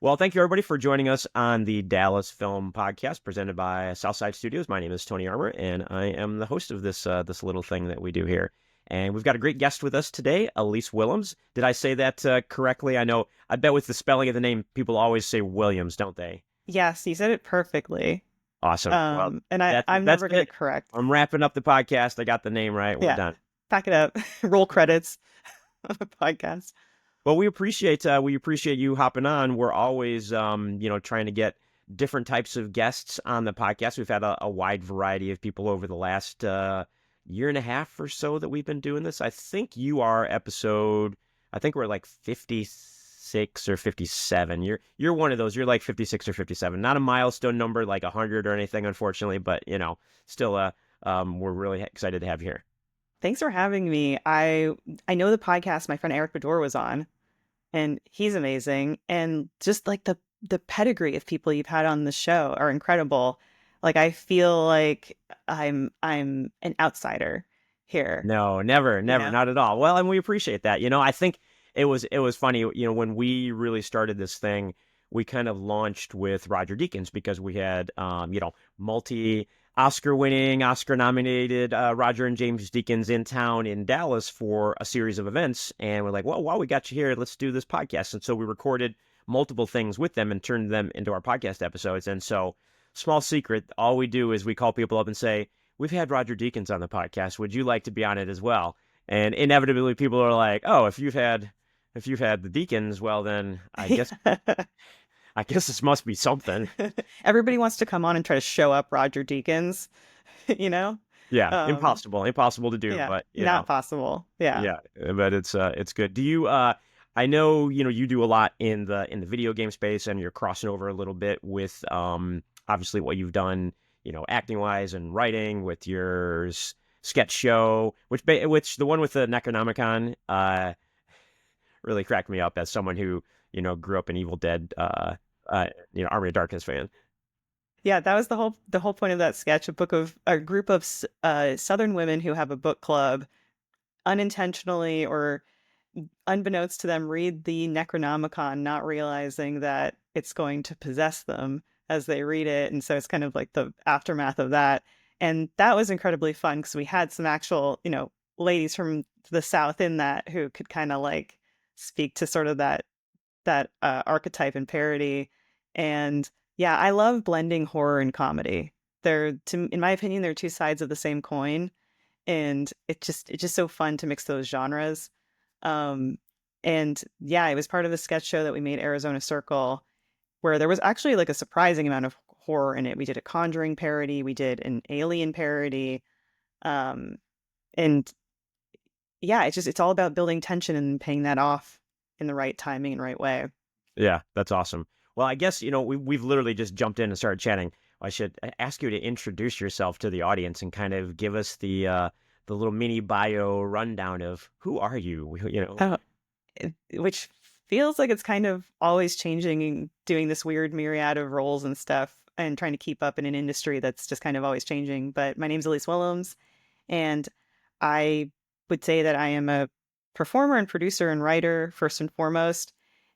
Well, thank you everybody for joining us on the Dallas Film Podcast presented by Southside Studios. My name is Tony Armour, and I am the host of this little thing that we do here. And we've got a great guest with us today, Elyse Willems. Did I say that correctly? I bet with the spelling of the name, people always say Williams, don't they? Yes, you said it perfectly. Awesome. Well, And I'm that's never going to it. correct. I'm wrapping up the podcast. I got the name right. We're Yeah, done. pack it up. Roll credits on the podcast. Well, we appreciate you hopping on. We're always trying to get different types of guests on the podcast. We've had a wide variety of people over the last year and a half or so that we've been doing this. I think you are episode. I think we're like 56 or 57. You're one of those. You're like 56 or 57. Not a milestone number like 100 or anything, unfortunately, but still we're really excited to have you here. Thanks for having me. I know the podcast my friend Eric Bador was on, and he's amazing. And just like the pedigree of people you've had on the show are incredible. Like I feel like I'm an outsider here, No, never, you never, know? not at all. Well, and we appreciate that. I think it was funny, when we really started this thing, we kind of launched with Roger Deakins because we had multi Oscar winning, Oscar nominated Roger and James Deakins in town in Dallas for a series of events. And we're like, well, while we got you here, let's do this podcast. And so we recorded multiple things with them and turned them into our podcast episodes. And so, small secret, all we do is we call people up and say, we've had Roger Deakins on the podcast. Would you like to be on it as well? And inevitably, people are like, "Oh, if you've had the Deakins, well, then I guess this must be something." Everybody wants to come on and try to show up Roger Deakins, you know? Yeah, Um, impossible to do, yeah, but not possible. Yeah. yeah, but it's good. Do you? I know you do a lot in the video game space, and you're crossing over a little bit with obviously what you've done, acting wise and writing with your sketch show, which the one with the Necronomicon really cracked me up as someone who grew up an Evil Dead Army of Darkness fan. Yeah, that was the whole point of that sketch, a group of Southern women who have a book club unintentionally or unbeknownst to them read the Necronomicon, not realizing that it's going to possess them as they read it. And so it's kind of like the aftermath of that. And that was incredibly fun because we had some actual, ladies from the South in that who could kind of like speak to sort of that archetype and parody. And yeah, I love blending horror and comedy. In my opinion, they're two sides of the same coin, and it's just so fun to mix those genres. Um, and yeah, it was part of the sketch show that we made Arizona Circle, where there was actually like a surprising amount of horror in it. We did a Conjuring parody, we did an Alien parody, um, and yeah, it's all about building tension and paying that off in the right timing and right way. Yeah, that's awesome. Well, I guess we've literally just jumped in and started chatting. I should ask you to introduce yourself to the audience and kind of give us the little mini bio rundown of who are you? Oh, which feels like it's kind of always changing and doing this weird myriad of roles and stuff and trying to keep up in an industry that's just kind of always changing. But my name's Elyse Willems, and I would say that I am a performer and producer and writer first and foremost.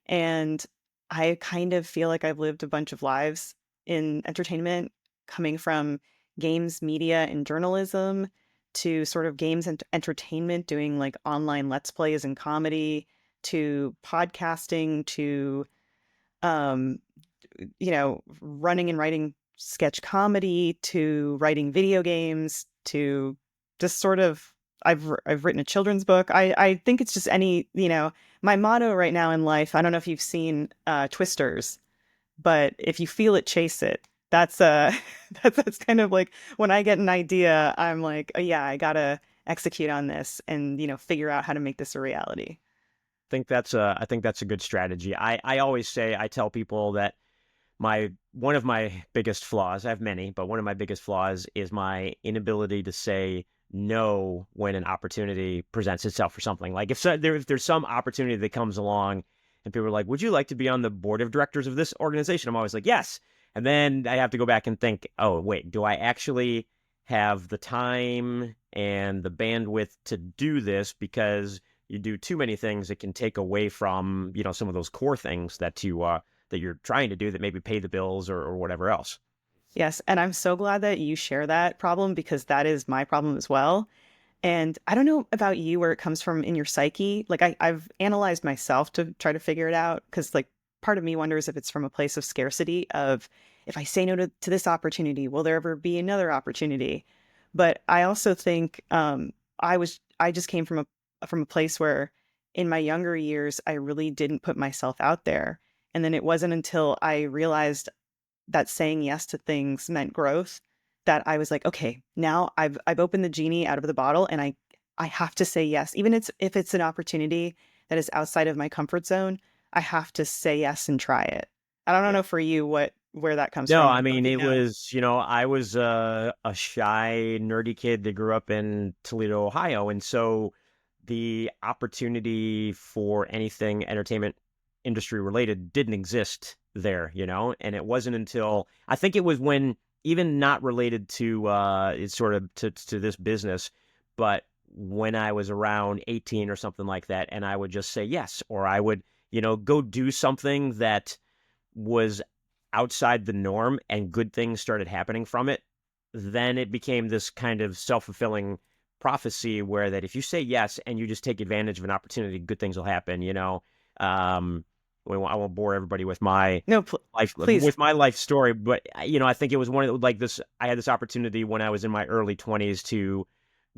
And I kind of feel like I've lived a bunch of lives in entertainment, coming from games, media, and journalism to sort of games and entertainment, doing like online let's plays and comedy, to podcasting, to um, running and writing sketch comedy, to writing video games, to just sort of I've written a children's book. I think it's just my motto right now in life. I don't know if you've seen Twisters, but if you feel it, chase it. That's that's kind of like when I get an idea, I'm like, oh, yeah, I gotta execute on this and figure out how to make this a reality. I think that's a good strategy. I always say, I tell people that my one of my biggest flaws, I have many, but one of my biggest flaws is my inability to say no when an opportunity presents itself for something. Like if there's some opportunity that comes along and people are like, "Would you like to be on the board of directors of this organization?" I'm always like, "Yes." And then I have to go back and think, "Oh, wait, do I actually have the time and the bandwidth to do this?" Because you do too many things, it can take away from, some of those core things that you're trying to do that maybe pay the bills or whatever else. Yes, and I'm so glad that you share that problem because that is my problem as well. And I don't know about you where it comes from in your psyche. Like I've analyzed myself to try to figure it out because like part of me wonders if it's from a place of scarcity of if I say no to this opportunity, will there ever be another opportunity? But I also think I just came from a place where in my younger years I really didn't put myself out there. And then it wasn't until I realized that saying yes to things meant growth that I was like, okay, now I've opened the genie out of the bottle and I have to say yes. Even if it's an opportunity that is outside of my comfort zone, I have to say yes and try it. I don't Yeah. know for you where that comes No, from. I I'd love mean, to it know. was, I was a shy, nerdy kid that grew up in Toledo, Ohio. And so the opportunity for anything entertainment industry related didn't exist there, And it wasn't until I think it was when, even not related to it's sort of to this business, but when I was around 18 or something like that, and I would just say yes, or I would, go do something that was outside the norm and good things started happening from it, then it became this kind of self-fulfilling prophecy where that if you say yes and you just take advantage of an opportunity, good things will happen. Um, I won't bore everybody No, please. with my life story, but I think it was one of like this. I had this opportunity when I was in my early 20s to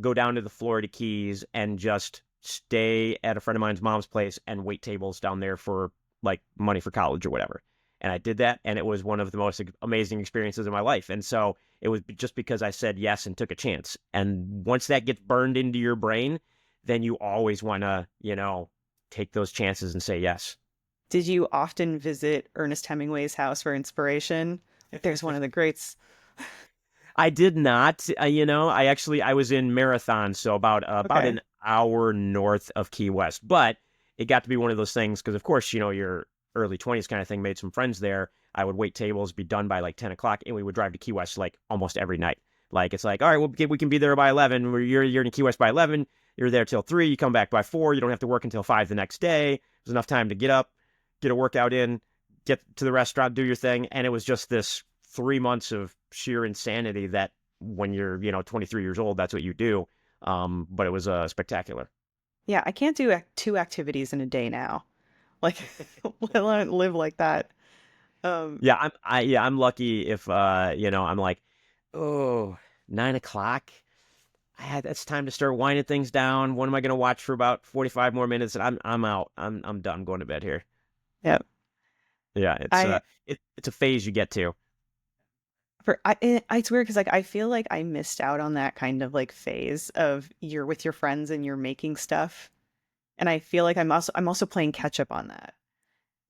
go down to the Florida Keys and just stay at a friend of mine's mom's place and wait tables down there for like money for college or whatever. And I did that, and it was one of the most amazing experiences of my life. And so it was just because I said yes and took a chance. And once that gets burned into your brain, then you always want to, take those chances and say yes. Did you often visit Ernest Hemingway's house for inspiration? Like, there's one of the greats. I did not, I was in Marathon, so about Okay. an hour north of Key West. But it got to be one of those things because, of course, your early 20s kind of thing, made some friends there. I would wait tables, be done by like 10 o'clock, and we would drive to Key West like almost every night. Like it's like, all right, well, we can be there by 11. You're in Key West by 11. You're there till 3. You come back by 4. You don't have to work until 5 the next day. There's enough time to get up, get a workout in, get to the restaurant, do your thing. And it was just this 3 months of sheer insanity that when you're, 23 years old, that's what you do. But it was spectacular. Yeah, I can't do two activities in a day now. Like, let alone live like that. Um, Yeah, I'm lucky if I'm like, oh, 9 o'clock. That's time to start winding things down. What am I gonna watch for about 45 more minutes? And I'm out. I'm done. I'm going to bed here. yeah. Yeah, I it's a phase you get to. it's weird because like I feel like I missed out on that kind of like phase of you're with your friends and you're making stuff, and I feel like I'm also playing catch up on that.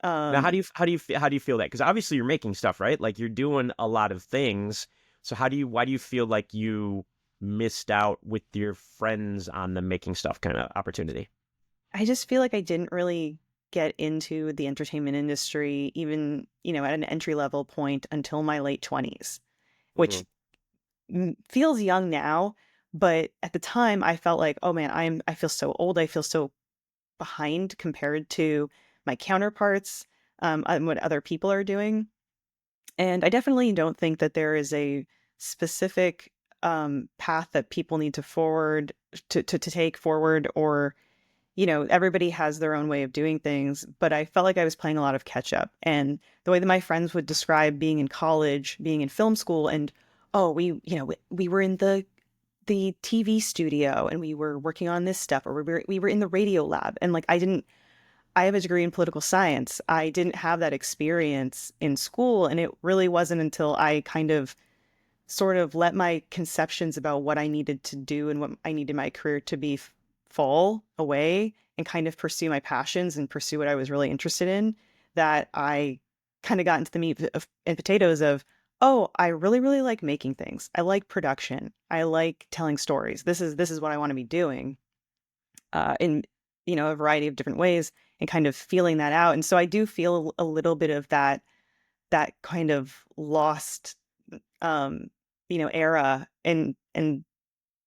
Now, Um, how do you feel that? Because obviously you're making stuff, right? Like you're doing a lot of things. So why do you feel like you missed out with your friends on the making stuff kind of opportunity? I just feel like I didn't really get into the entertainment industry even, at an entry level point until my late 20s, Hmm. which feels young now, but at the time I felt like, oh man, I feel so old. I feel so behind compared to my counterparts, and what other people are doing. And I definitely don't think that there is a specific path that people need to forward to take forward, or everybody has their own way of doing things. But I felt like I was playing a lot of catch up, and the way that my friends would describe being in college, being in film school, and oh, we were in the TV studio and we were working on this stuff, or we were in the radio lab, and like I have a degree in political science. I didn't have that experience in school. And it really wasn't until I kind of sort of let my conceptions about what I needed to do and what I needed my career to be fall away and kind of pursue my passions and pursue what I was really interested in that I kind of got into the meat and potatoes of, oh, I really, really like making things. I like production. I like telling stories. This is what I want to be doing in a variety of different ways and kind of feeling that out. And so I do feel a little bit of that kind of lost era and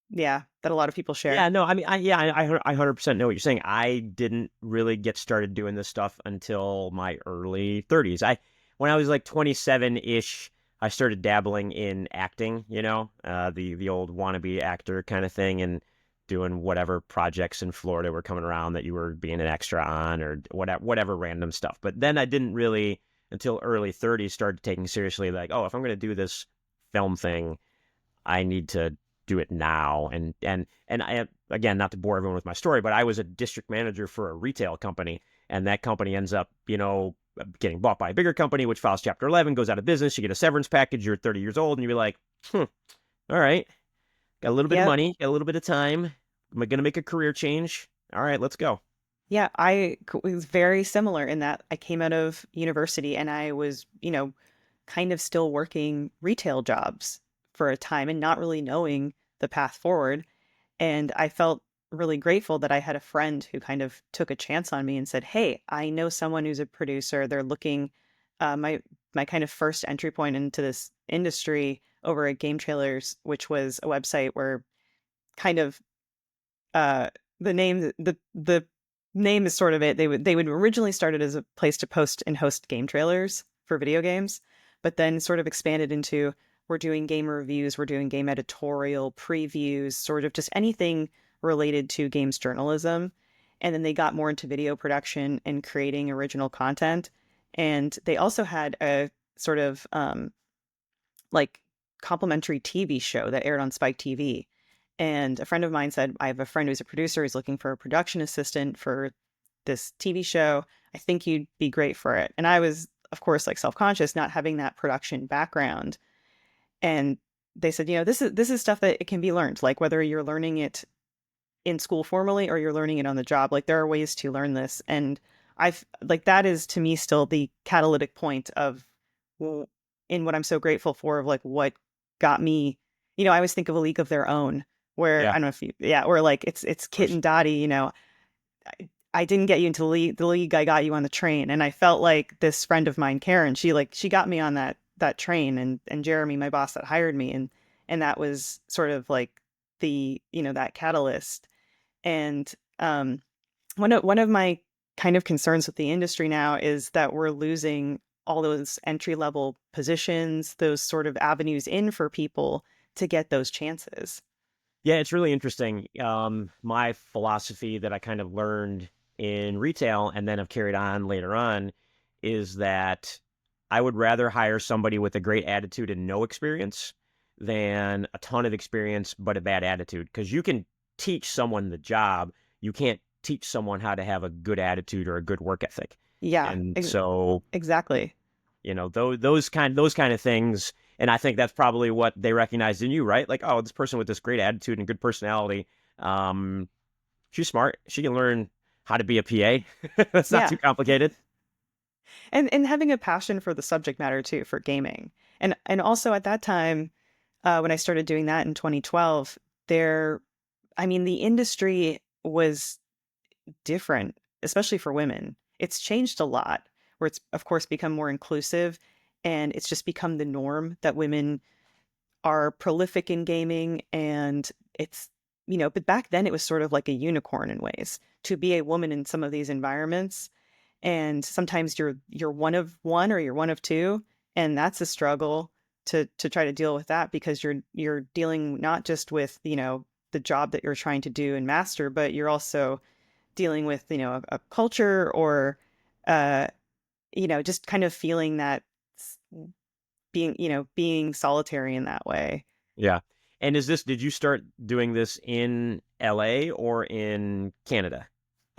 Yeah, that a lot of people share. Yeah, no, I mean, I 100% know what you're saying. I didn't really get started doing this stuff until my early 30s. When I was like 27-ish, I started dabbling in acting, the old wannabe actor kind of thing, and doing whatever projects in Florida were coming around that you were being an extra on, or whatever random stuff. But then I didn't really, until early 30s, started taking seriously, like, oh, if I'm going to do this film thing, I need to do it now. And I, again, not to bore everyone with my story, but I was a district manager for a retail company, and that company ends up, getting bought by a bigger company, which files Chapter 11, goes out of business. You get a severance package. You're 30 years old, and you're like, all right, got a little bit of Yep. money, got a little bit of time. Am I going to make a career change? All right, let's go. Yeah, was very similar in that I came out of university and I was, kind of still working retail jobs for a time and not really knowing the path forward. And I felt really grateful that I had a friend who kind of took a chance on me and said, "Hey, I know someone who's a producer. They're looking my kind of first entry point into this industry over at Game Trailers, which was a website where kind of uh the name is sort of it. They would originally started as a place to post and host game trailers for video games, but then sort of expanded into we're doing game reviews, we're doing game editorial previews, sort of just anything related to games journalism. And then they got more into video production and creating original content. And they also had a sort of like complimentary TV show that aired on Spike TV. And a friend of mine said, I have a friend who's a producer who's looking for a production assistant for this TV show. I think you'd be great for it. And I was, of course, like self-conscious, not having that production background. And they said, this is stuff that it can be learned, like whether you're learning it in school formally or you're learning it on the job, like there are ways to learn this. And I've like that is to me still the catalytic point of well, in what I'm so grateful for of like what got me, I always think of A League of Their Own, where I Yeah, don't know if you, yeah, or like it's of Kit course. and Dottie, I didn't get you into the league, I got you on the train. And I felt like this friend of mine, Karen, she got me on that train, and Jeremy, my boss that hired me, and that was sort of like the, that catalyst. And one of my kind of concerns with the industry now is that we're losing all those entry level positions, those sort of avenues in for people to get those chances. Yeah, it's really interesting. My philosophy that I kind of learned in retail and then have carried on later on is that I would rather hire somebody with a great attitude and no experience than a ton of experience but a bad attitude. Because you can teach someone the job, you can't teach someone how to have a good attitude or a good work ethic. Yeah, And so exactly. those kind of things. And I think that's probably what they recognized in you, right? Like, oh, this person with this great attitude and good personality, um, she's smart. She can learn how to be a PA. That's not too Yeah. complicated. And having a passion for the subject matter too, for gaming. And also at that time, when I started doing that in 2012, the industry was different, especially for women. It's changed a lot, where it's of course become more inclusive, and it's just become the norm that women are prolific in gaming. And it's, but back then it was sort of like a unicorn in ways to be a woman in some of these environments. And sometimes you're one of one or you're one of two, and that's a struggle to try to deal with that, because you're dealing not just with, the job that you're trying to do and master, but you're also dealing with, a culture, or uh just kind of feeling that being solitary in that way. Yeah. And did you start doing this in LA or in Canada?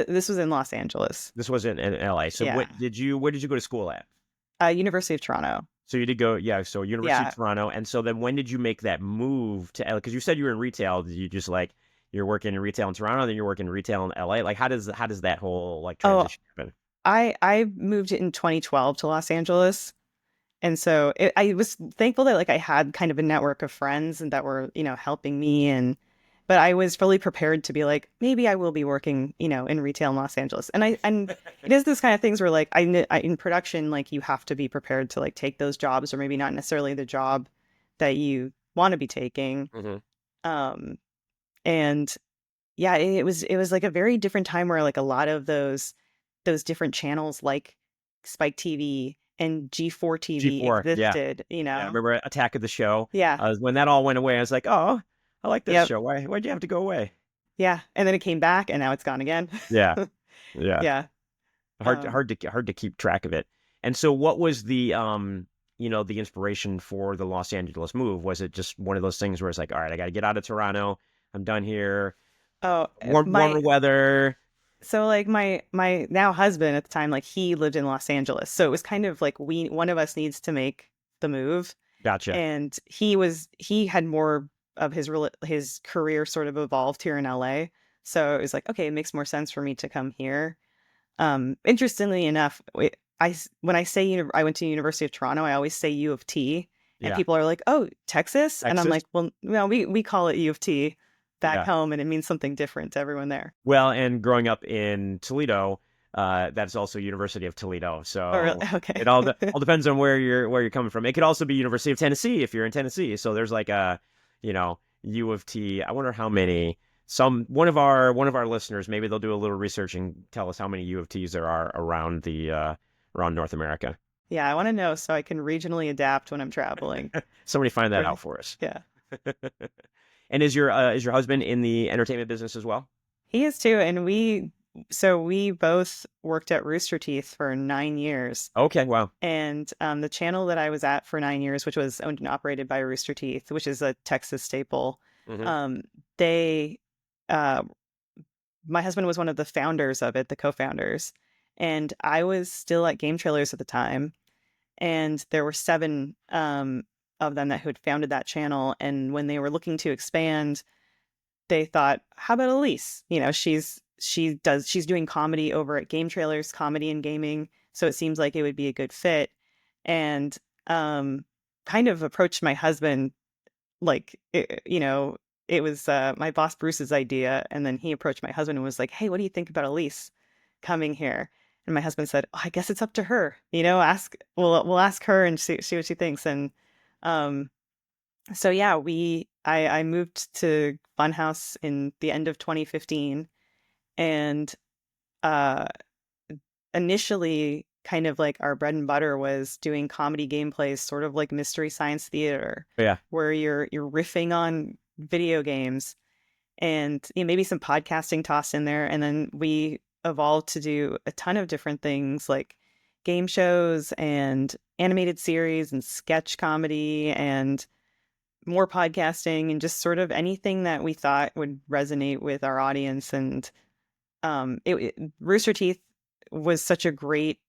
This was in Los Angeles. This was in LA. So Yeah. where did you go to school at? University of Toronto. So you did go, yeah, so University of Yeah. Toronto. And so then when did you make that move to LA? Because you said you were in retail. Did you just like you're working in retail in Toronto, then you're working in retail in LA? Like how does that whole like Oh, transition happen? I moved in 2012 to Los Angeles. And so I was thankful that like I had kind of a network of friends and that were, helping me. But I was fully prepared to be like, maybe I will be working, in retail in Los Angeles. And it is this kind of things where like in production, like you have to be prepared to like take those jobs, or maybe not necessarily the job that you want to be taking. Hmm. Um, And yeah, it was like a very different time where like a lot of those different channels like Spike TV and G4 TV G4, yeah. existed, Yeah, I remember Attack of the Show. Yeah. When that all went away, I was like, oh, I like that Yep. show. Why'd you have to go away? Yeah. And then it came back and now it's gone again. Yeah, yeah. Yeah. Hard, Um, hard to keep track of it. And so, what was the inspiration for the Los Angeles move? Was it just one of those things where it's like, all right, I got to get out of Toronto. I'm done here. oh, Warmer weather. so like my now husband at the time, like he lived in Los Angeles. So it was kind of like one of us needs to make the move. Gotcha. And he had more of his career sort of evolved here in LA. So it was like, okay, it makes more sense for me to come here. Interestingly enough, when I say I went to University of Toronto, I always say U of T, and Yeah. people are like, "Oh, Texas," and I'm Texas. like, "Well, no, we call it U of T back Yeah. home, and it means something different to everyone there." Well, and growing up in Toledo, that's also University of Toledo. Oh, really? So Okay. it all depends on where you're coming from. It could also be University of Tennessee if you're in Tennessee. So there's like a, U of T. I wonder how many. One of our listeners, maybe they'll do a little research and tell us how many U of Ts there are around North America. Yeah, I want to know so I can regionally adapt when I'm traveling. Somebody find that Or- out for us. Yeah, And is your husband in the entertainment business as well? he is too, and we both worked at Rooster Teeth for 9 years. Okay, wow. And the channel that I was at for 9 years, which was owned and operated by Rooster Teeth, which is a Texas staple, Hmm. they, uh, my husband was one of the founders of it, the co-founders, and I was still at Game Trailers at the time, and there were seven of them that had founded that channel. And when they were looking to expand, they thought, how about Elyse? She's doing comedy over at Game Trailers, comedy and gaming, so it seems like it would be a good fit. And kind of approached my husband like it was my boss Bruce's idea, and then he approached my husband and was like, "Hey, what do you think about Elyse coming here?" And my husband said, oh, "I guess it's up to her. Ask we'll ask her and see what she thinks." And um so yeah, I moved to Funhaus in the end of 2015, and uh initially kind of like our bread and butter was doing comedy gameplays, sort of like mystery science theater, Yeah, where you're riffing on video games, and maybe some podcasting tossed in there. And then we evolved to do a ton of different things like game shows and animated series and sketch comedy and more podcasting and just sort of anything that we thought would resonate with our audience. And Rooster Teeth was such a great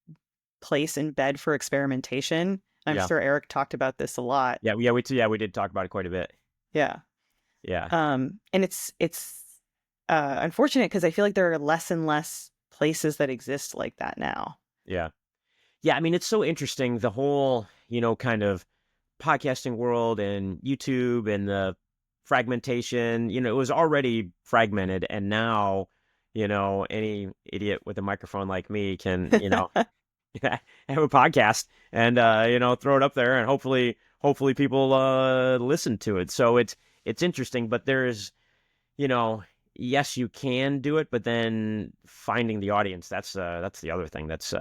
place in bed for experimentation. I'm yeah, sure Eric talked about this a lot. we did talk about it quite a bit. Yeah. Yeah, And it's unfortunate because I feel like there are less and less places that exist like that now. yeah, yeah. I mean, it's so interesting the whole kind of podcasting world and YouTube and the fragmentation. It was already fragmented, and now any idiot with a microphone like me can have a podcast and throw it up there, and hopefully people listen to it. So it's interesting, but there's yes, you can do it, but then finding the audience, that's the other thing that's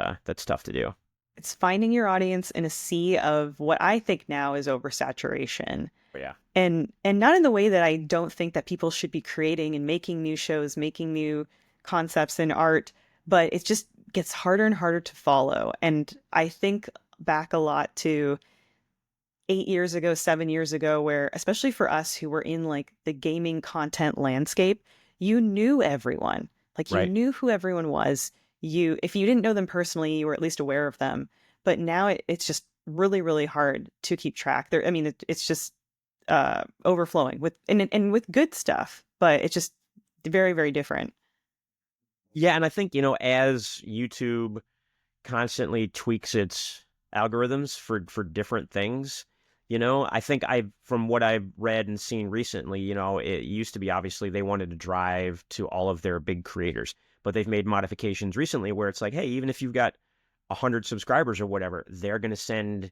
tough to do. It's finding your audience in a sea of what I think now is oversaturation. But yeah, And not in the way that I don't think that people should be creating and making new shows, making new concepts and art, but it just gets harder and harder to follow. And I think back a lot to 8 years ago, 7 years ago, where especially for us who were in like the gaming content landscape, you knew everyone. Like you right. knew who everyone was. If you didn't know them personally, you were at least aware of them. But now it's just really, really hard to keep track. I mean, it's just overflowing with and with good stuff, but it's just very, very different. Yeah, and I think as YouTube constantly tweaks its algorithms for different things. I think from what I've read and seen recently, it used to be obviously they wanted to drive to all of their big creators, but they've made modifications recently where it's like, hey, even if you've got 100 subscribers or whatever, they're going to send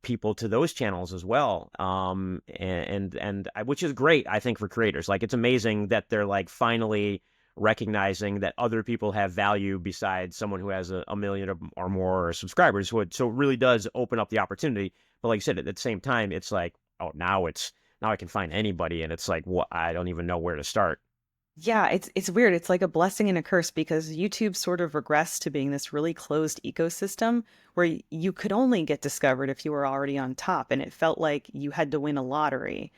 people to those channels as well. Which is great, I think, for creators. Like, it's amazing that they're like finally recognizing that other people have value besides someone who has a million or more subscribers. So it really does open up the opportunity. But like I said, at the same time, it's like, oh, now I can find anybody, and it's like, what, I don't even know where to start. Yeah, it's weird. It's like a blessing and a curse because YouTube sort of regressed to being this really closed ecosystem where you could only get discovered if you were already on top, and it felt like you had to win a lottery.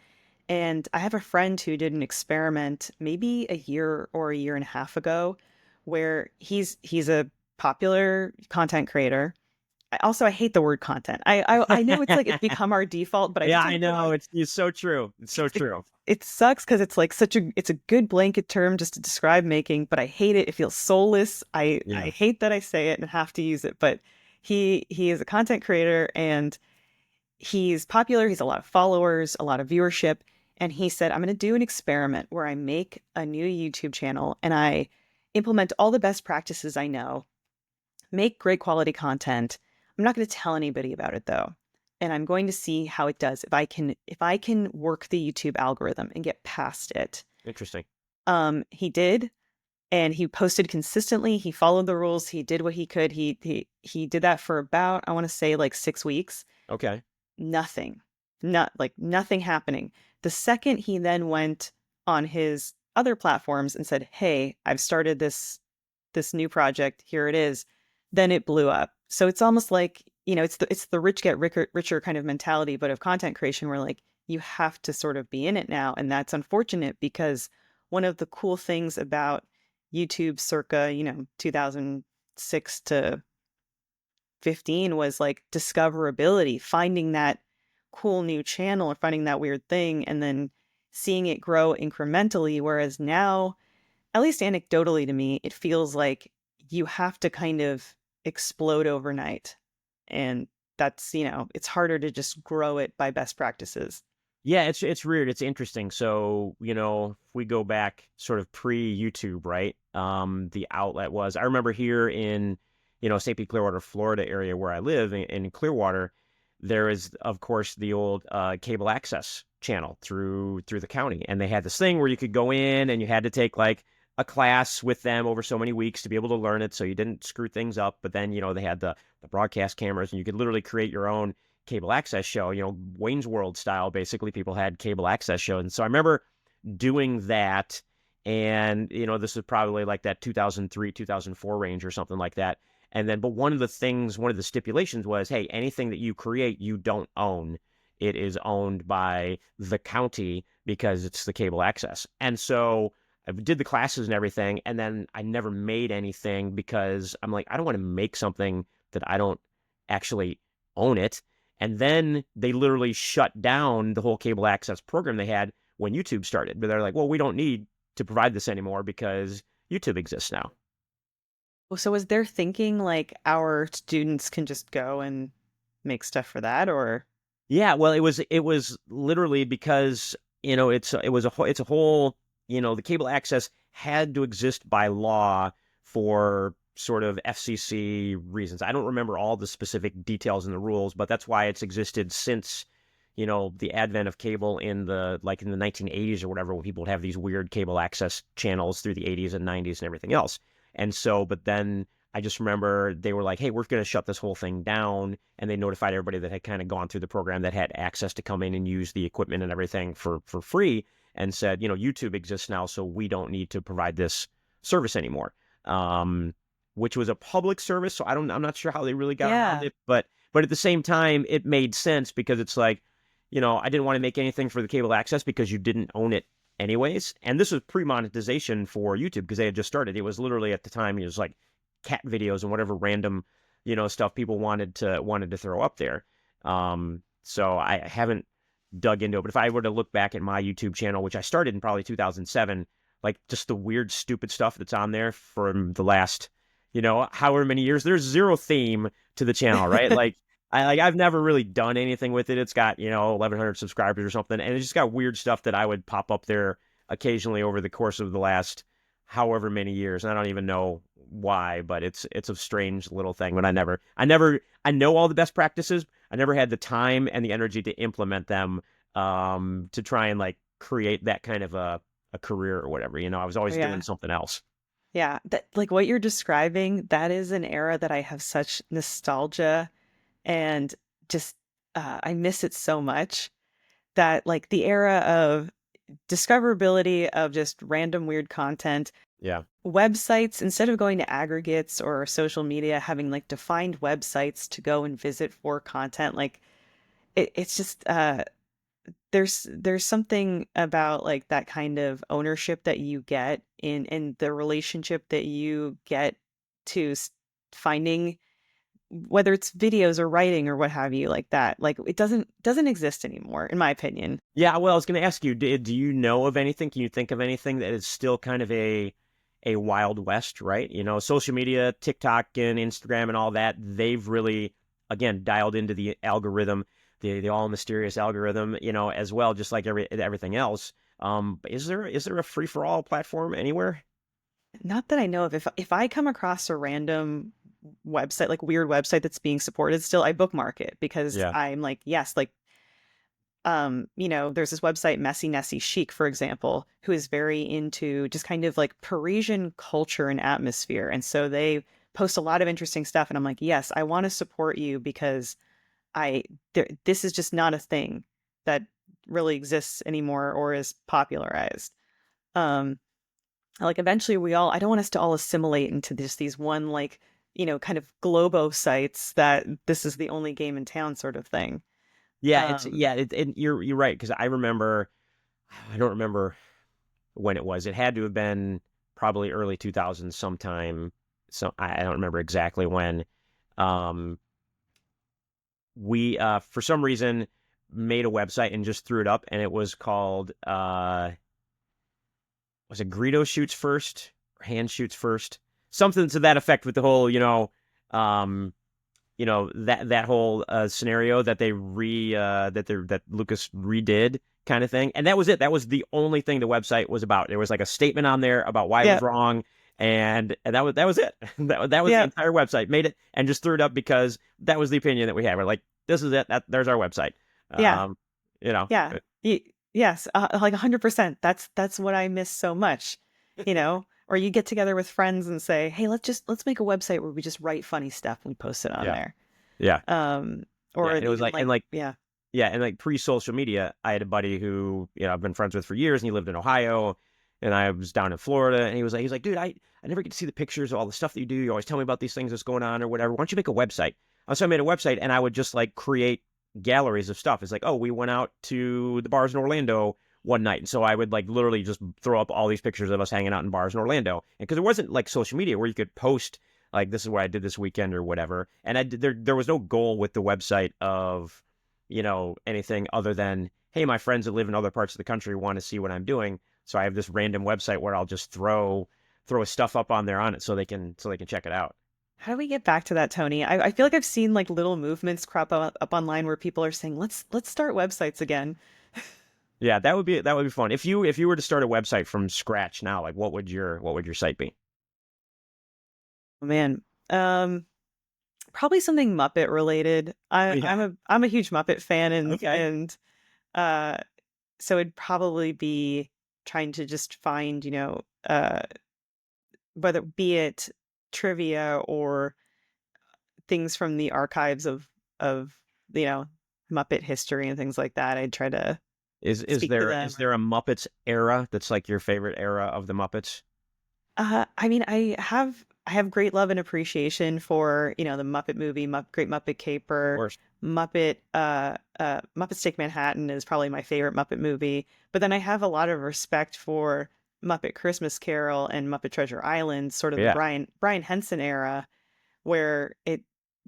And I have a friend who did an experiment maybe a year or a year and a half ago where he's a popular content creator. I hate the word content. I know it's like it's become our default, but I Yeah, just I don't want know. It's so true. It's so it, true. it sucks because it's like it's a good blanket term just to describe making, but I hate it. It feels soulless. I Yeah. hate that I say it and have to use it, but he is a content creator and he's popular. He's a lot of followers, a lot of viewership. And he said, I'm going to do an experiment where I make a new YouTube channel and I implement all the best practices I know, make great quality content. I'm not going to tell anybody about it though. And I'm going to see how it does. If I can work the YouTube algorithm and get past it. Interesting. He did, and he posted consistently. He followed the rules. He did what he could. He did that for about, I want to say, like 6 weeks. Okay. Nothing. Not like nothing happening. The second he then went on his other platforms and said, "Hey, I've started this new project. Here it is." Then it blew up. So it's almost like, it's the rich get richer kind of mentality, but of content creation where like you have to sort of be in it now, and that's unfortunate because one of the cool things about YouTube circa, 2006 to 15 was like discoverability, finding that cool new channel or finding that weird thing and then seeing it grow incrementally. Whereas now, at least anecdotally to me, it feels like you have to kind of explode overnight. And that's, it's harder to just grow it by best practices. Yeah, it's weird. It's interesting. So, if we go back sort of pre-YouTube, right? The outlet was, I remember here in, St. Pete, Clearwater, Florida area where I live in Clearwater, there is, of course, the old cable access channel through the county. And they had this thing where you could go in and you had to take like a class with them over so many weeks to be able to learn it so you didn't screw things up. But then, they had the broadcast cameras and you could literally create your own cable access show, Wayne's World style. Basically, people had cable access shows. And so I remember doing that. And, this is probably like that 2003, 2004 range or something like that. And then, but one of the stipulations was, hey, anything that you create, you don't own. It is owned by the county because it's the cable access. And so I did the classes and everything. And then I never made anything because I'm like, I don't want to make something that I don't actually own it. And then they literally shut down the whole cable access program they had when YouTube started. But they're like, well, we don't need to provide this anymore because YouTube exists now. So was there thinking like our students can just go and make stuff for that or? Yeah, well, it was literally because, it's a whole, the cable access had to exist by law for sort of FCC reasons. I don't remember all the specific details in the rules, but that's why it's existed since, the advent of cable in the 1980s or whatever, when people would have these weird cable access channels through the 80s and 90s and everything else. And so, but then I just remember they were like, hey, we're going to shut this whole thing down. And they notified everybody that had kind of gone through the program that had access to come in and use the equipment and everything for free and said, YouTube exists now, so we don't need to provide this service anymore. Which was a public service. So I'm not sure how they really got around Yeah. it, but at the same time, it made sense because it's like, I didn't want to make anything for the cable access because you didn't own it anyways. And this was pre-monetization for YouTube because they had just started. It was literally at the time, it was like cat videos and whatever random, stuff people wanted to throw up there. So I haven't dug into it. But if I were to look back at my YouTube channel, which I started in probably 2007, like just the weird, stupid stuff that's on there from the last, however many years, there's zero theme to the channel, right? I've never really done anything with it. It's got, 1,100 subscribers or something. And it just got weird stuff that I would pop up there occasionally over the course of the last however many years. And I don't even know why, but it's a strange little thing. But I know all the best practices. I never had the time and the energy to implement them to try and like create that kind of a career or whatever. I was Oh, always doing yeah. something else. Yeah. That, like what you're describing, that is an era that I have such nostalgia and just I miss it so much that like the era of discoverability of just random weird content, Yeah. websites, instead of going to aggregates or social media, having like defined websites to go and visit for content, like it's just there's something about like that kind of ownership that you get in the relationship that you get to finding, whether it's videos or writing or what have you, like that, like it doesn't exist anymore in my opinion. Yeah, well, I was going to ask you, do you know of anything? Can you think of anything that is still kind of a Wild West, right? Social media, TikTok and Instagram and all that, they've really, again, dialed into the algorithm, the all mysterious algorithm, as well, just like everything else. Is there a free for all platform anywhere? Not that I know of. If I come across a random website, like weird website that's being supported still, I bookmark it because Yeah. I'm like, yes, like there's this website, Messy Nessie Chic, for example, who is very into just kind of like Parisian culture and atmosphere. And so they post a lot of interesting stuff. And I'm like, yes, I want to support you because this is just not a thing that really exists anymore or is popularized. Um, like eventually I don't want us to all assimilate into just these one, like, kind of globo sites that this is the only game in town sort of thing. Yeah, Um, you're right because I don't remember when it was. It had to have been probably early 2000s sometime. So I don't remember exactly when. Um, we for some reason made a website and just threw it up, and it was called was it Greedo shoots first or hand shoots first, something to that effect with the whole um that whole scenario that they re that Lucas redid kind of thing, and that was it. That was the only thing the website was about. There was like a statement on there about why it yeah, was wrong, and that was it. That was the yeah, entire website. Made it and just threw it up because that was the opinion that we had. We're like, this is it. There's our website. yeah, Um, you know, yeah. Yes, like 100%. That's what I miss so much, Or you get together with friends and say, "Hey, let's make a website where we just write funny stuff and we post it on yeah, there." yeah, Um, yeah. or And it was even like and like, like yeah, Yeah, and like pre-social media, I had a buddy who, I've been friends with for years, and he lived in Ohio, and I was down in Florida, and he's like, dude, I never get to see the pictures of all the stuff that you do. You always tell me about these things that's going on or whatever. Why don't you make a website? So I made a website, and I would just like create galleries of stuff. It's like, oh, we went out to the bars in Orlando one night, and so I would like literally just throw up all these pictures of us hanging out in bars in Orlando, and because there wasn't like social media where you could post like this is what I did this weekend or whatever, and there was no goal with the website of anything other than, hey, my friends that live in other parts of the country want to see what I'm doing. So I have this random website where I'll just throw stuff up on there on it so they can check it out. how do we get back to that, Tony? I feel like I've seen like little movements crop up online where people are saying, let's start websites again. Yeah, that would be fun. If you were to start a website from scratch now, like what would your site be? Oh, man. Um, Probably something Muppet related. Oh, yeah. I'm a huge Muppet fan, Okay. and uh so it'd probably be trying to just find, whether be it trivia or things from the archives of you know Muppet history and things like that. I'd try to Is is speak to there them. is there a Muppets era that's like your favorite era of the Muppets? I mean, I have great love and appreciation for, the Muppet movie, Great Muppet Caper, Or Muppets Take Manhattan is probably my favorite Muppet movie. But then I have a lot of respect for Muppet Christmas Carol and Muppet Treasure Island, sort of the yeah. Brian Henson era, where it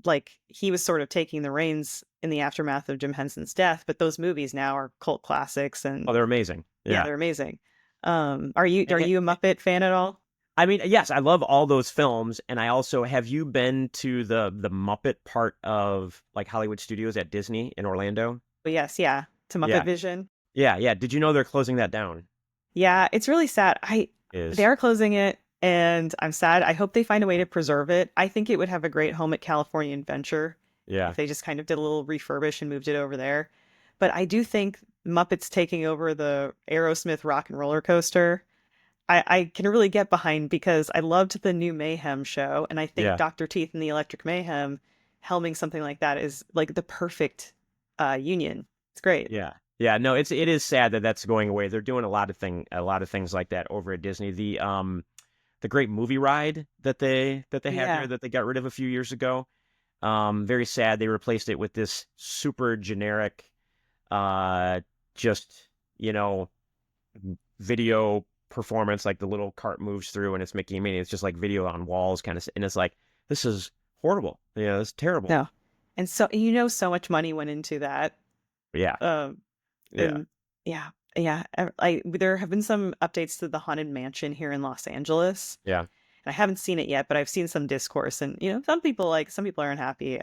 like he was sort of taking the reins in the aftermath of Jim Henson's death. But those movies now are cult classics, Oh, and they're amazing. yeah, Yeah. they're amazing. Are you And, a Muppet fan at all? I mean, yes, I love all those films, and I also have you been to the Muppet part of like Hollywood Studios at Disney in Orlando? But yes, yeah, to Muppet Yeah, Vision. yeah, yeah. Did you know they're closing that down? Yeah, it's really sad. They Is are closing it, and I'm sad. I hope they find a way to preserve it. I think it would have a great home at California Adventure Yeah. if they just kind of did a little refurbish and moved it over there. But I do think Muppets taking over the Aerosmith Rock and Roller Coaster, I can really get behind because I loved the new Mayhem show, and I think Yeah. Dr. Teeth and the Electric Mayhem helming something like that is like the perfect union. It's great. Yeah. Yeah. No, it is sad that that's going away. They're doing a lot of things like that over at Disney. The great movie ride that they had there Yeah. that they got rid of a few years ago. Very sad. They replaced it with this super generic, uh, just, you know, video performance. Like the little cart moves through and it's Mickey and Minnie. It's just like video on walls kind of, and it's like, this is horrible. Yeah, it's terrible. No. And so you know so much money went into that. Yeah. Um Yeah. and yeah, yeah. I there have been some updates to the Haunted Mansion here in Los Angeles. Yeah. And I haven't seen it yet, but I've seen some discourse and some people are unhappy.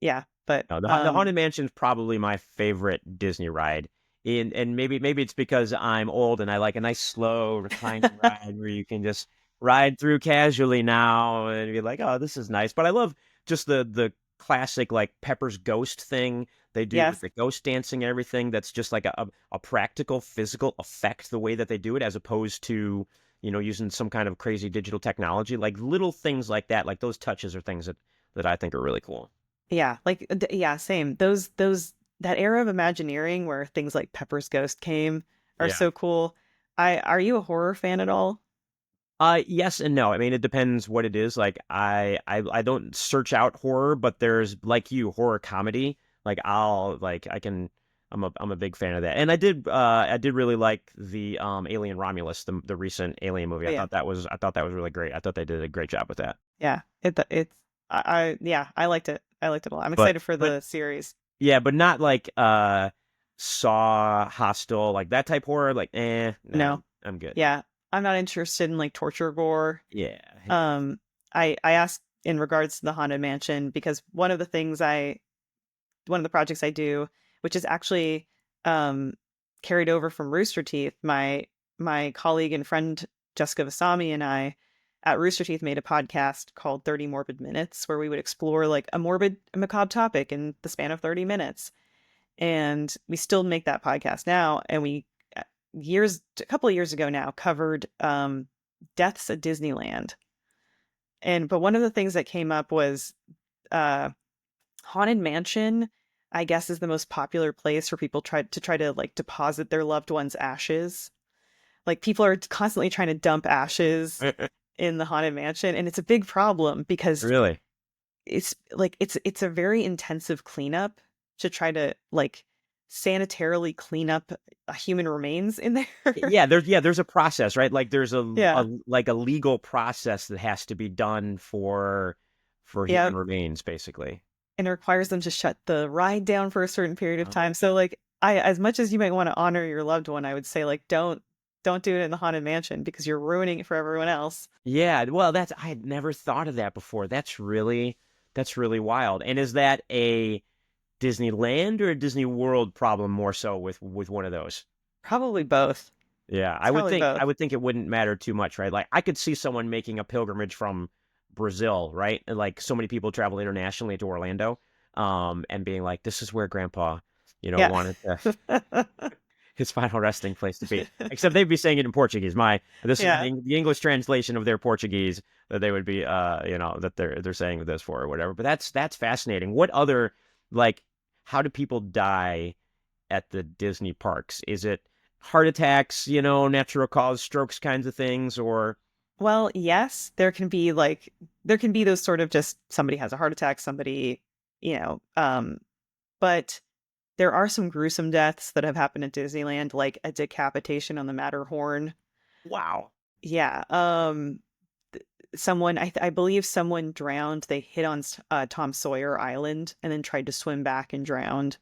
Yeah, but No, the Haunted Mansion is probably my favorite Disney ride. And maybe it's because I'm old and I like a nice slow reclining ride where you can just ride through casually now and be like, oh, this is nice. But I love just the classic like Pepper's Ghost thing they do with yes. the ghost dancing and everything. That's just like a practical physical effect the way that they do it, as opposed to using some kind of crazy digital technology. Like little things like that, like those touches are things that I think are really cool. Yeah, like yeah, same. Those that era of Imagineering where things like Pepper's Ghost came are Yeah. so cool. I Are you a horror fan at all? Yes and no. I mean, it depends what it is. Like, I don't search out horror, but there's like you horror comedy. Like, I'm a big fan of that. And I did really like the Alien Romulus, the recent Alien movie. Oh yeah. I thought that was really great. I thought they did a great job with that. Yeah. It's yeah, I liked it. I liked it a lot. I'm But excited for but the series. yeah, but not like Saw, Hostel, like that type horror. Like, nah, No. I'm good. Yeah. I'm not interested in like torture gore. Yeah, yeah, Um I asked in regards to the Haunted Mansion because one of the projects I do, which is actually um, carried over from Rooster Teeth. My colleague and friend Jessica Vasami and I at Rooster Teeth made a podcast called 30 Morbid Minutes, where we would explore like a macabre topic in the span of 30 minutes. And we still make that podcast now. And we a couple of years ago now covered deaths at Disneyland. But one of the things that came up was uh, Haunted Mansion, I guess, is the most popular place for people try to like deposit their loved ones' ashes. Like people are constantly trying to dump ashes yeah. in the Haunted Mansion, and it's a big problem because Really. it's a very intensive cleanup to try to like sanitarily clean up human remains in there. There's a process, right? Like there's Yeah. a legal process that has to be done for Yeah. human remains, basically. And it requires them to shut the ride down for a certain period of Oh. time. So like I as much as you might want to honor your loved one, I would say like don't do it in the Haunted Mansion because you're ruining it for everyone else. Yeah, well, that's I had never thought of that before. That's really wild. And is that a Disneyland or a Disney World problem more so with one of those? Probably both. Yeah, It's probably I both. would think it wouldn't matter too much, right? Like I could see someone making a pilgrimage from Brazil, right? And like so many people travel internationally to Orlando, and being like, this is where Grandpa, Yeah. wanted his final resting place to be. Except they'd be saying it in Portuguese. This is Yeah. the English translation of their Portuguese that they would be, that they're saying this for or whatever. But that's fascinating. What other like, how do people die at the Disney parks? Is it heart attacks, natural cause strokes kinds of things, or Well, yes, there can be those sort of just somebody has a heart attack, somebody, you know, but there are some gruesome deaths that have happened at Disneyland, like a decapitation on the Matterhorn. wow, Yeah. Someone I believe someone drowned. They hit on Tom Sawyer Island and then tried to swim back and drowned.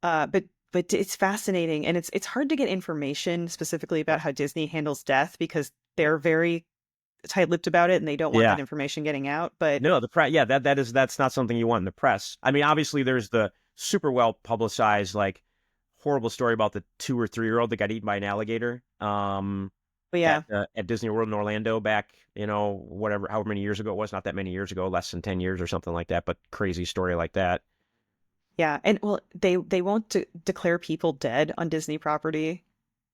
But it's fascinating, and it's hard to get information specifically about how Disney handles death because they're very tight-lipped about it and they don't want yeah. that information getting out. But No, the press. Yeah, that's not something you want in the press. I mean, obviously, there's the super well publicized like horrible story about the 2 or 3 year old that got eaten by an alligator. But yeah, at Disney World in Orlando back, whatever, however many years ago it was, not that many years ago, less than 10 years or something like that, but crazy story like that. yeah, and well, they won't declare people dead on Disney property.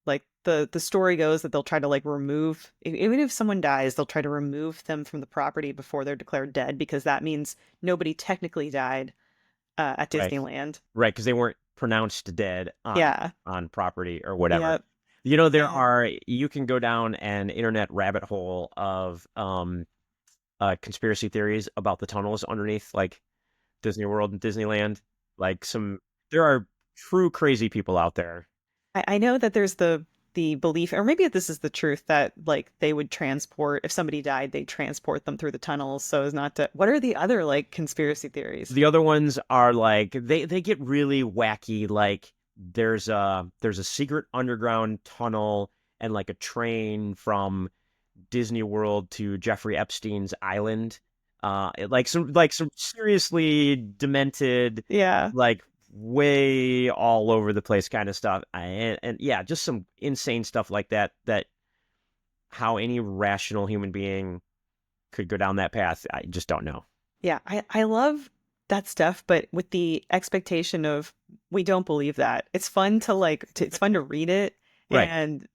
Like the story goes that they'll try to like remove even if someone dies, they'll try to remove them from the property before they're declared dead because that means nobody technically died at Right. Disneyland. Right, because they weren't pronounced dead Yeah. on property or whatever. Yep. And You can go down an internet rabbit hole of conspiracy theories about the tunnels underneath like Disney World and Disneyland. Like there are true crazy people out there. I know that there's the belief, or maybe this is the truth, that like they would transport if somebody died, they transport them through the tunnels so as not to. What are the other like conspiracy theories? The other ones are like they get really wacky. Like there's a secret underground tunnel and like a train from Disney World to Jeffrey Epstein's island. Like some seriously demented, Yeah. like way all over the place kind of stuff. And yeah, just some insane stuff like that. That how any rational human being could go down that path, I just don't know. Yeah, I love that stuff, but with the expectation of we don't believe that. It's fun to it's fun to read it Right. and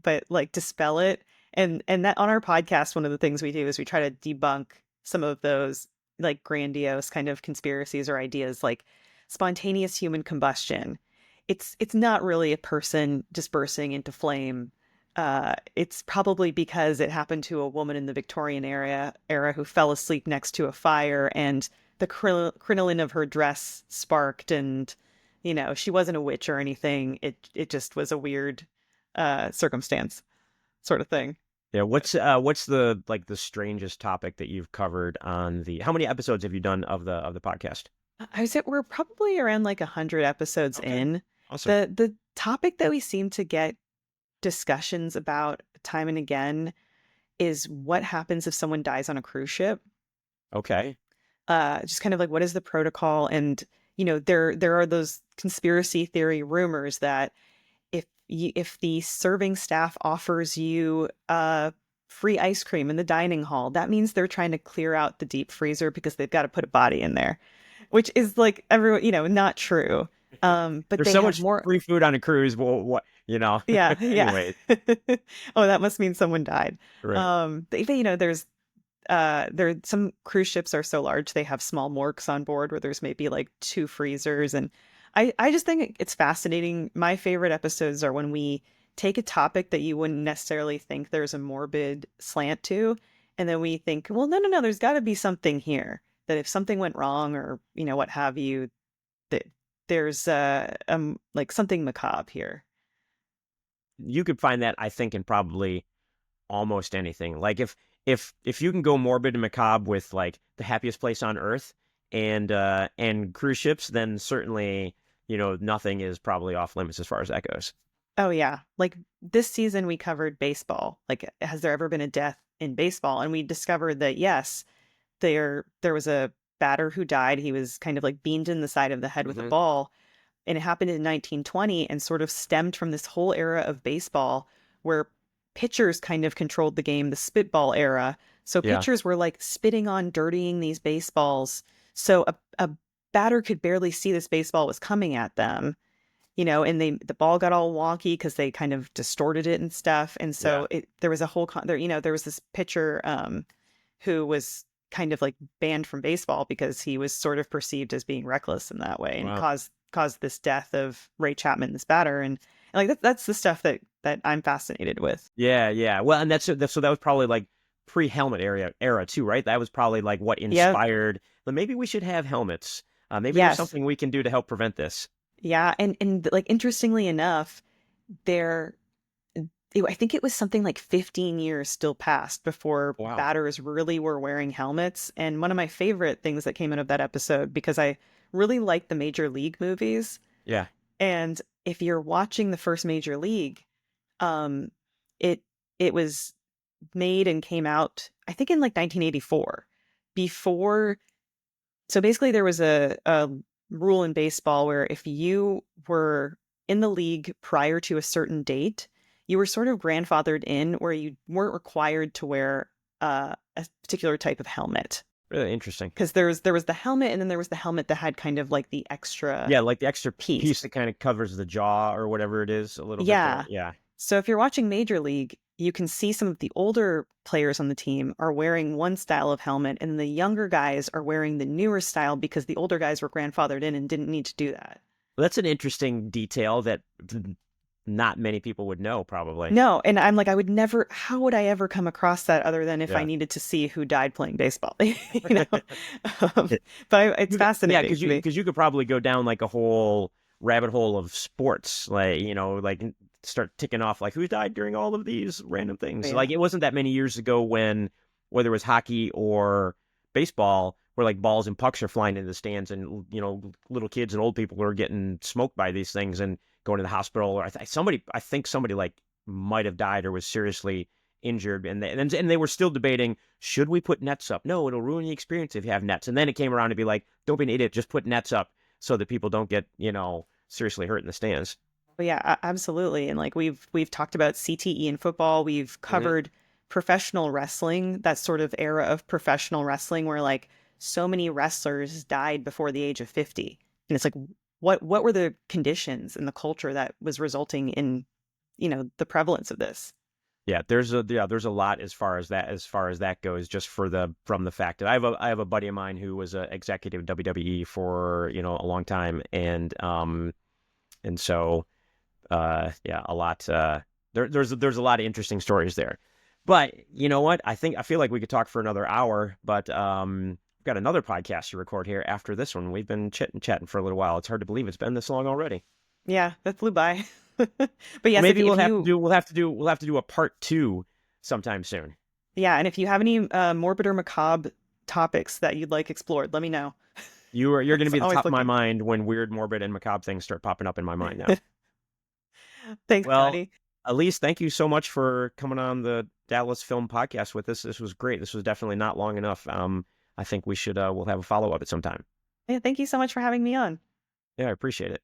but like dispel it. And that on our podcast, one of the things we do is we try to debunk some of those like grandiose kind of conspiracies or ideas like spontaneous human combustion. It's not really a person just bursting into flame. It's probably because it happened to a woman in the Victorian era who fell asleep next to a fire, and the crinoline of her dress sparked, and she wasn't a witch or anything. It just was a weird circumstance, sort of thing. Yeah. What's the strangest topic that you've covered on the? How many episodes have you done of the podcast? I said we're probably around like 100 episodes Okay. in. Awesome. The topic that we seem to get discussions about time and again is what happens if someone dies on a cruise ship. Okay. Just kind of like what is the protocol? And there are those conspiracy theory rumors that if the serving staff offers you free ice cream in the dining hall, that means they're trying to clear out the deep freezer because they've got to put a body in there, which is like everyone, not true. But There's they so have much more. free food on a cruise. Well, what, Yeah, yeah. Anyways, Oh, that must mean someone died. right. There some cruise ships are so large they have small morgues on board where there's maybe like two freezers, and I just think it's fascinating. My favorite episodes are when we take a topic that you wouldn't necessarily think there's a morbid slant to, and then we think, well, no, no, no, there's got to be something here that if something went wrong or what have you, that there's like something macabre here. You could find that, I think, in probably almost anything. Like if you can go morbid and macabre with like the happiest place on earth and cruise ships, then certainly, nothing is probably off limits as far as that goes. Oh yeah. Like this season we covered baseball. Like has there ever been a death in baseball? And we discovered that yes, there was a batter who died. He was kind of like beamed in the side of the head with a Hmm. ball. And it happened in 1920 and sort of stemmed from this whole era of baseball where pitchers kind of controlled the game, the spitball era. So Yeah. pitchers were like spitting on, dirtying these baseballs. So a batter could barely see this baseball was coming at them, and the ball got all wonky because they kind of distorted it and stuff. And Yeah. so there was a whole there was this pitcher who was kind of like banned from baseball because he was sort of perceived as being reckless in that way and Wow. caused this death of Ray Chapman, this batter. And like that's the stuff that I'm fascinated with. Yeah. Yeah. Well, and that's so that was probably like pre-helmet era too, right? That was probably like what Yep. inspired. But maybe we should have helmets. Maybe there's Yes. something we can do to help prevent this. Yeah. And like interestingly enough, there I think it was something like 15 years still passed before Wow. batters really were wearing helmets. And one of my favorite things that came out of that episode, because I really like the Major League movies. Yeah. And if you're watching the first Major League, um, it it was made and came out, I think in like 1984. Before, so basically there was a rule in baseball where if you were in the league prior to a certain date, you were sort of grandfathered in where you weren't required to wear a particular type of helmet. Really interesting. Because there was the helmet, and then there was the helmet that had kind of like the extra Yeah, like the extra piece piece. that kind of covers the jaw or whatever it is a little bit there. Yeah. Yeah. So if you're watching Major League, you can see some of the older players on the team are wearing one style of helmet, and the younger guys are wearing the newer style because the older guys were grandfathered in and didn't need to do that. Well, that's an interesting detail that not many people would know, probably. No, and I'm like, I would never, how would I ever come across that other than if I Yeah. needed to see who died playing baseball, you know? Um, but it's Yeah, fascinating because to me. you could probably go down like a whole rabbit hole of sports, like like start ticking off like who died during all of these random things. Yeah. Like it wasn't that many years ago when whether it was hockey or baseball, where like balls and pucks are flying into the stands, and little kids and old people are getting smoked by these things and going to the hospital. Or I think somebody like might have died or was seriously injured, and they were still debating, should we put nets up? No, it'll ruin the experience if you have nets. And then it came around to be like, don't be an idiot, just put nets up so that people don't get seriously hurt in the stands. But yeah, absolutely. And like we've talked about CTE in football, we've Hmm. covered professional wrestling, that sort of era of professional wrestling where like so many wrestlers died before the age of 50. And it's like what were the conditions and the culture that was resulting in, the prevalence of this? Yeah, there's a lot as far as that goes, just from the fact that I have a buddy of mine who was an executive WWE for a long time, and so yeah, a lot there's a lot of interesting stories there. But you know what? I feel like we could talk for another hour, but we've got another podcast to record here after this one. We've been chatting for a little while. It's hard to believe it's been this long already. Yeah, that flew by. But Well, yes, maybe if you we'll have to do a part two sometime soon. yeah, and if you have any morbid or macabre topics that you'd like explored, let me know. You're going to be the Always top of my looking. mind when weird, morbid, and macabre things start popping up in my mind now. Thanks, Well, Scotty. Elise, thank you so much for coming on the Dallas Film Podcast with us. This was great. This was definitely not long enough. I think we'll have a follow up at some time. Yeah, thank you so much for having me on. Yeah, I appreciate it.